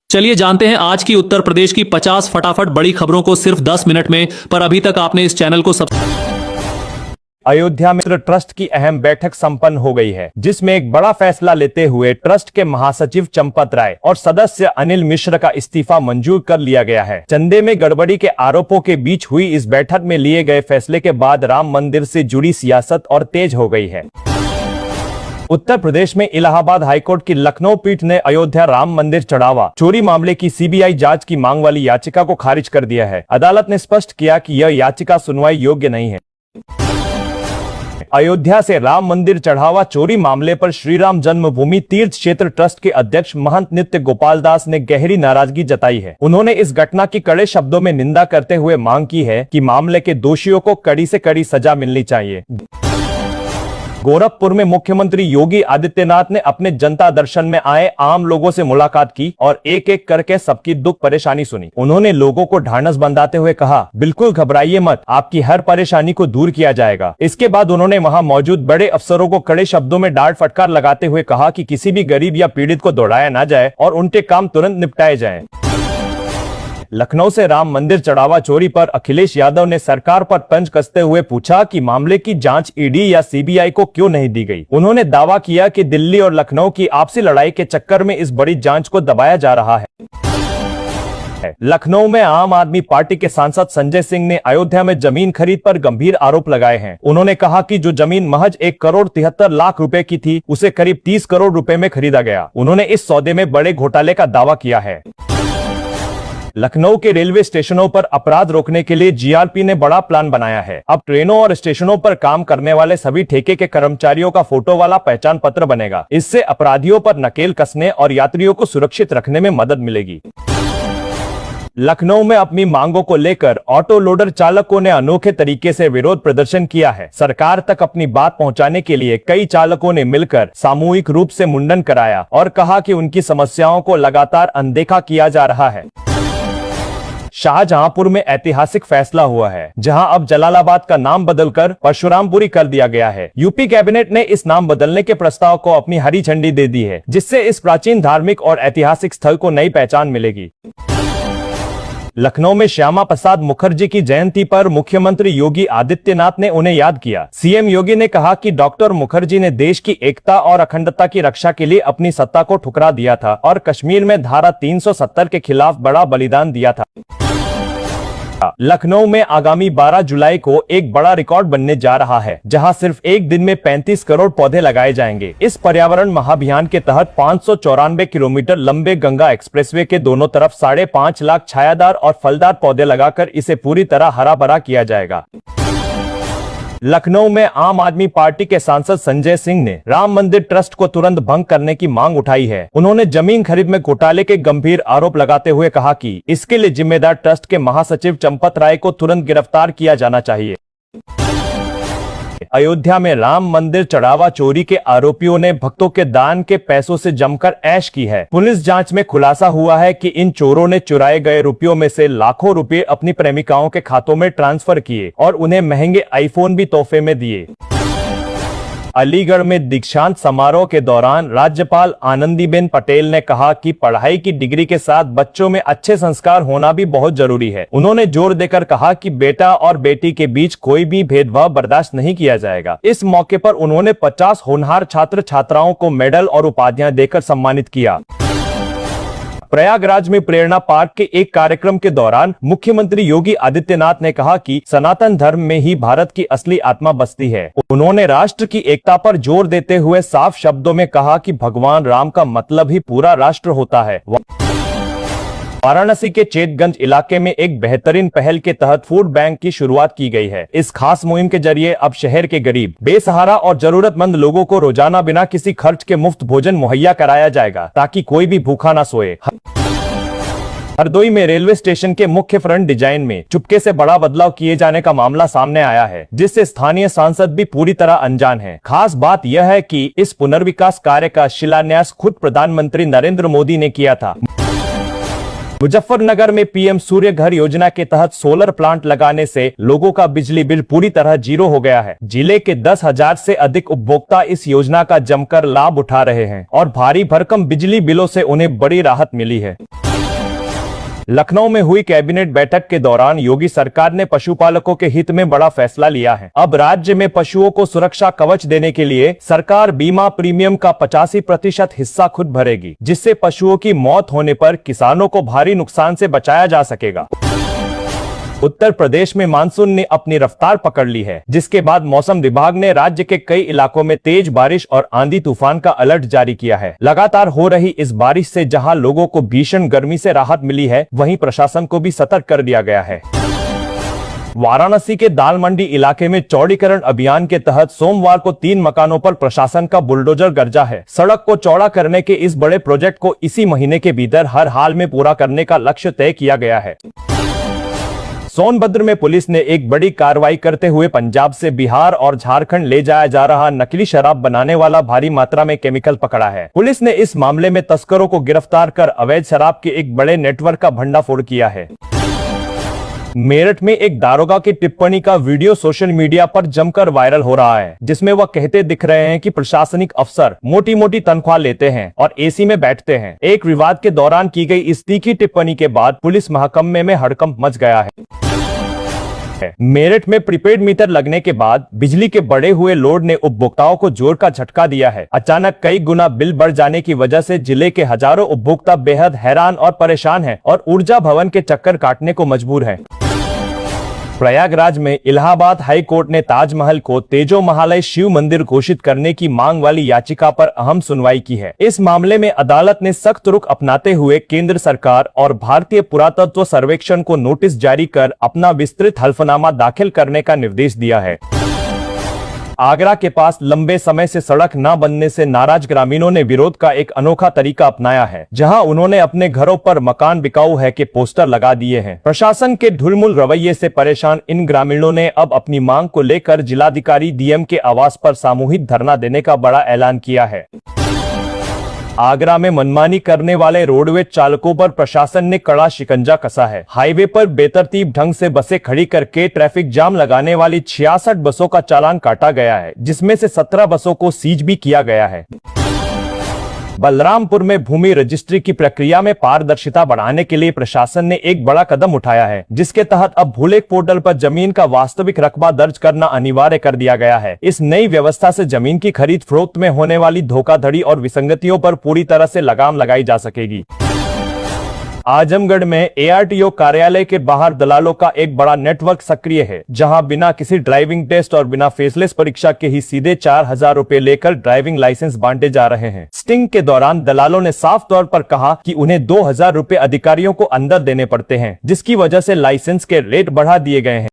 चलिए जानते हैं आज की उत्तर प्रदेश की 50 फटाफट बड़ी खबरों को सिर्फ 10 मिनट में। पर अभी तक आपने इस चैनल को अयोध्या में ट्रस्ट की अहम बैठक संपन्न हो गई है, जिसमें एक बड़ा फैसला लेते हुए ट्रस्ट के महासचिव चंपत राय और सदस्य अनिल मिश्र का इस्तीफा मंजूर कर लिया गया है। चंदे में गड़बड़ी के आरोपों के बीच हुई इस बैठक में लिए गए फैसले के बाद राम मंदिर से जुड़ी सियासत और तेज हो गई है। उत्तर प्रदेश में इलाहाबाद हाईकोर्ट की लखनऊ पीठ ने अयोध्या राम मंदिर चढ़ावा चोरी मामले की सीबीआई जांच की मांग वाली याचिका को खारिज कर दिया है। अदालत ने स्पष्ट किया कि यह याचिका सुनवाई योग्य नहीं है। अयोध्या से राम मंदिर चढ़ावा चोरी मामले पर श्री राम जन्मभूमि तीर्थ क्षेत्र ट्रस्ट के अध्यक्ष महंत नित्य गोपाल दास ने गहरी नाराजगी जताई है। उन्होंने इस घटना की कड़े शब्दों में निंदा करते हुए मांग की है कि मामले के दोषियों को कड़ी से कड़ी सजा मिलनी चाहिए। गोरखपुर में मुख्यमंत्री योगी आदित्यनाथ ने अपने जनता दर्शन में आए आम लोगों से मुलाकात की और एक एक करके सबकी दुख परेशानी सुनी। उन्होंने लोगों को ढांढस बंधाते हुए कहा, बिल्कुल घबराइए मत, आपकी हर परेशानी को दूर किया जाएगा। इसके बाद उन्होंने वहां मौजूद बड़े अफसरों को कड़े शब्दों में डांट फटकार लगाते हुए कहा कि किसी भी गरीब या पीड़ित को दौड़ाया न जाए और उनके काम तुरंत निपटाए जाएं। लखनऊ से राम मंदिर चढ़ावा चोरी पर अखिलेश यादव ने सरकार पर तंज कसते हुए पूछा कि मामले की जांच ईडी या सीबीआई को क्यों नहीं दी गई। उन्होंने दावा किया कि दिल्ली और लखनऊ की आपसी लड़ाई के चक्कर में इस बड़ी जांच को दबाया जा रहा है। लखनऊ में आम आदमी पार्टी के सांसद संजय सिंह ने अयोध्या में जमीन खरीद पर गंभीर आरोप लगाए हैं। उन्होंने कहा कि जो जमीन महज 1,73,00,000 रुपए की थी, उसे करीब 30 करोड़ रुपए में खरीदा गया। उन्होंने इस सौदे में बड़े घोटाले का दावा किया है। लखनऊ के रेलवे स्टेशनों पर अपराध रोकने के लिए जीआरपी ने बड़ा प्लान बनाया है। अब ट्रेनों और स्टेशनों पर काम करने वाले सभी ठेके के कर्मचारियों का फोटो वाला पहचान पत्र बनेगा। इससे अपराधियों पर नकेल कसने और यात्रियों को सुरक्षित रखने में मदद मिलेगी। लखनऊ में अपनी मांगों को लेकर ऑटो लोडर चालकों ने अनोखे तरीके से विरोध प्रदर्शन किया है। सरकार तक अपनी बात पहुंचाने के लिए कई चालकों ने मिलकर सामूहिक रूप से मुंडन कराया और कहा कि उनकी समस्याओं को लगातार अनदेखा किया जा रहा है। शाहजहांपुर में ऐतिहासिक फैसला हुआ है, जहां अब जलालाबाद का नाम बदलकर परशुरामपुरी कर दिया गया है। यूपी कैबिनेट ने इस नाम बदलने के प्रस्ताव को अपनी हरी झंडी दे दी है, जिससे इस प्राचीन धार्मिक और ऐतिहासिक स्थल को नई पहचान मिलेगी। लखनऊ में श्यामा प्रसाद मुखर्जी की जयंती पर मुख्यमंत्री योगी आदित्यनाथ ने उन्हें याद किया। सीएम योगी ने कहा कि डॉक्टर मुखर्जी ने देश की एकता और अखंडता की रक्षा के लिए अपनी सत्ता को ठुकरा दिया था और कश्मीर में धारा 370 के खिलाफ बड़ा बलिदान दिया था। लखनऊ में आगामी 12 जुलाई को एक बड़ा रिकॉर्ड बनने जा रहा है, जहां सिर्फ एक दिन में 35 करोड़ पौधे लगाए जाएंगे। इस पर्यावरण महाअभियान के तहत 594 किलोमीटर लंबे गंगा एक्सप्रेसवे के दोनों तरफ 5.5 लाख छायादार और फलदार पौधे लगाकर इसे पूरी तरह हरा भरा किया जाएगा। लखनऊ में आम आदमी पार्टी के सांसद संजय सिंह ने राम मंदिर ट्रस्ट को तुरंत भंग करने की मांग उठाई है। उन्होंने जमीन खरीद में घोटाले के गंभीर आरोप लगाते हुए कहा कि इसके लिए जिम्मेदार ट्रस्ट के महासचिव चंपत राय को तुरंत गिरफ्तार किया जाना चाहिए। अयोध्या में राम मंदिर चढ़ावा चोरी के आरोपियों ने भक्तों के दान के पैसों से जमकर ऐश की है। पुलिस जांच में खुलासा हुआ है कि इन चोरों ने चुराए गए रुपयों में से लाखों रुपए अपनी प्रेमिकाओं के खातों में ट्रांसफर किए और उन्हें महंगे आईफोन भी तोहफे में दिए। अलीगढ़ में दीक्षांत समारोह के दौरान राज्यपाल आनंदीबेन पटेल ने कहा कि पढ़ाई की डिग्री के साथ बच्चों में अच्छे संस्कार होना भी बहुत जरूरी है। उन्होंने जोर देकर कहा कि बेटा और बेटी के बीच कोई भी भेदभाव बर्दाश्त नहीं किया जाएगा। इस मौके पर उन्होंने 50 होनहार छात्र छात्राओं को मेडल और उपाधियां देकर सम्मानित किया। प्रयागराज में प्रेरणा पार्क के एक कार्यक्रम के दौरान मुख्यमंत्री योगी आदित्यनाथ ने कहा कि सनातन धर्म में ही भारत की असली आत्मा बसती है। उन्होंने राष्ट्र की एकता पर जोर देते हुए साफ शब्दों में कहा कि भगवान राम का मतलब ही पूरा राष्ट्र होता है। वाराणसी के चेतगंज इलाके में एक बेहतरीन पहल के तहत फूड बैंक की शुरुआत की गई है। इस खास मुहिम के जरिए अब शहर के गरीब, बेसहारा और जरूरतमंद लोगों को रोजाना बिना किसी खर्च के मुफ्त भोजन मुहैया कराया जाएगा, ताकि कोई भी भूखा ना सोए। हरदोई में रेलवे स्टेशन के मुख्य फ्रंट डिजाइन में चुपके से बड़ा बदलाव किए जाने का मामला सामने आया है, जिससे स्थानीय सांसद भी पूरी तरह अनजान हैं। खास बात यह है कि इस पुनर्विकास कार्य का शिलान्यास खुद प्रधानमंत्री नरेंद्र मोदी ने किया था। मुजफ्फरनगर में पीएम सूर्य घर योजना के तहत सोलर प्लांट लगाने से लोगों का बिजली बिल पूरी तरह जीरो हो गया है। जिले के 10,000 से अधिक उपभोक्ता इस योजना का जमकर लाभ उठा रहे हैं और भारी भरकम बिजली बिलों से उन्हें बड़ी राहत मिली है। लखनऊ में हुई कैबिनेट बैठक के दौरान योगी सरकार ने पशुपालकों के हित में बड़ा फैसला लिया है। अब राज्य में पशुओं को सुरक्षा कवच देने के लिए सरकार बीमा प्रीमियम का 85% हिस्सा खुद भरेगी, जिससे पशुओं की मौत होने पर किसानों को भारी नुकसान से बचाया जा सकेगा। उत्तर प्रदेश में मानसून ने अपनी रफ्तार पकड़ ली है, जिसके बाद मौसम विभाग ने राज्य के कई इलाकों में तेज बारिश और आंधी तूफान का अलर्ट जारी किया है। लगातार हो रही इस बारिश से जहां लोगों को भीषण गर्मी से राहत मिली है, वहीं प्रशासन को भी सतर्क कर दिया गया है। वाराणसी के दाल मंडी इलाके में चौड़ीकरण अभियान के तहत सोमवार को 3 मकानों पर प्रशासन का बुलडोजर गरजा है। सड़क को चौड़ा करने के इस बड़े प्रोजेक्ट को इसी महीने के भीतर हर हाल में पूरा करने का लक्ष्य तय किया गया है। सोनभद्र में पुलिस ने एक बड़ी कार्रवाई करते हुए पंजाब से बिहार और झारखंड ले जाया जा रहा नकली शराब बनाने वाला भारी मात्रा में केमिकल पकड़ा है। पुलिस ने इस मामले में तस्करों को गिरफ्तार कर अवैध शराब के एक बड़े नेटवर्क का भंडाफोड़ किया है। मेरठ में एक दारोगा की टिप्पणी का वीडियो सोशल मीडिया पर जमकर वायरल हो रहा है, जिसमें वह कहते दिख रहे हैं कि प्रशासनिक अफसर मोटी मोटी तनख्वाह लेते हैं और एसी में बैठते हैं। एक विवाद के दौरान की गई इस तीखी टिप्पणी के बाद पुलिस महकमे में हड़कंप मच गया है। मेरठ में प्रीपेड मीटर लगने के बाद बिजली के बढ़े हुए लोड ने उपभोक्ताओं को जोर का झटका दिया है। अचानक कई गुना बिल बढ़ जाने की वजह से जिले के हजारों उपभोक्ता बेहद हैरान और परेशान हैं और ऊर्जा भवन के चक्कर काटने को मजबूर हैं। प्रयागराज में इलाहाबाद हाई कोर्ट ने ताजमहल को तेजो महालय शिव मंदिर घोषित करने की मांग वाली याचिका पर अहम सुनवाई की है। इस मामले में अदालत ने सख्त रुख अपनाते हुए केंद्र सरकार और भारतीय पुरातत्व सर्वेक्षण को नोटिस जारी कर अपना विस्तृत हल्फनामा दाखिल करने का निर्देश दिया है। आगरा के पास लंबे समय से सड़क न बनने से नाराज ग्रामीणों ने विरोध का एक अनोखा तरीका अपनाया है, जहां उन्होंने अपने घरों पर मकान बिकाऊ है के पोस्टर लगा दिए हैं। प्रशासन के ढुलमुल रवैये से परेशान इन ग्रामीणों ने अब अपनी मांग को लेकर जिलाधिकारी डीएम के आवास पर सामूहिक धरना देने का बड़ा ऐलान किया है। आगरा में मनमानी करने वाले रोडवेज चालकों पर प्रशासन ने कड़ा शिकंजा कसा है। हाईवे पर बेतरतीब ढंग से बसें खड़ी करके ट्रैफिक जाम लगाने वाली 66 बसों का चालान काटा गया है, जिसमें से 17 बसों को सीज भी किया गया है। बलरामपुर में भूमि रजिस्ट्री की प्रक्रिया में पारदर्शिता बढ़ाने के लिए प्रशासन ने एक बड़ा कदम उठाया है, जिसके तहत अब भूलेख पोर्टल पर जमीन का वास्तविक रकबा दर्ज करना अनिवार्य कर दिया गया है। इस नई व्यवस्था से जमीन की खरीद फरोख्त में होने वाली धोखाधड़ी और विसंगतियों पर पूरी तरह से लगाम लगाई जा सकेगी। आजमगढ़ में एआरटीओ कार्यालय के बाहर दलालों का एक बड़ा नेटवर्क सक्रिय है, जहां बिना किसी ड्राइविंग टेस्ट और बिना फेसलेस परीक्षा के ही सीधे 4000 रुपए लेकर ड्राइविंग लाइसेंस बांटे जा रहे हैं। स्टिंग के दौरान दलालों ने साफ तौर पर कहा कि उन्हें 2000 रुपए अधिकारियों को अंदर देने पड़ते हैं, जिसकी वजह से लाइसेंस के रेट बढ़ा दिए गए हैं।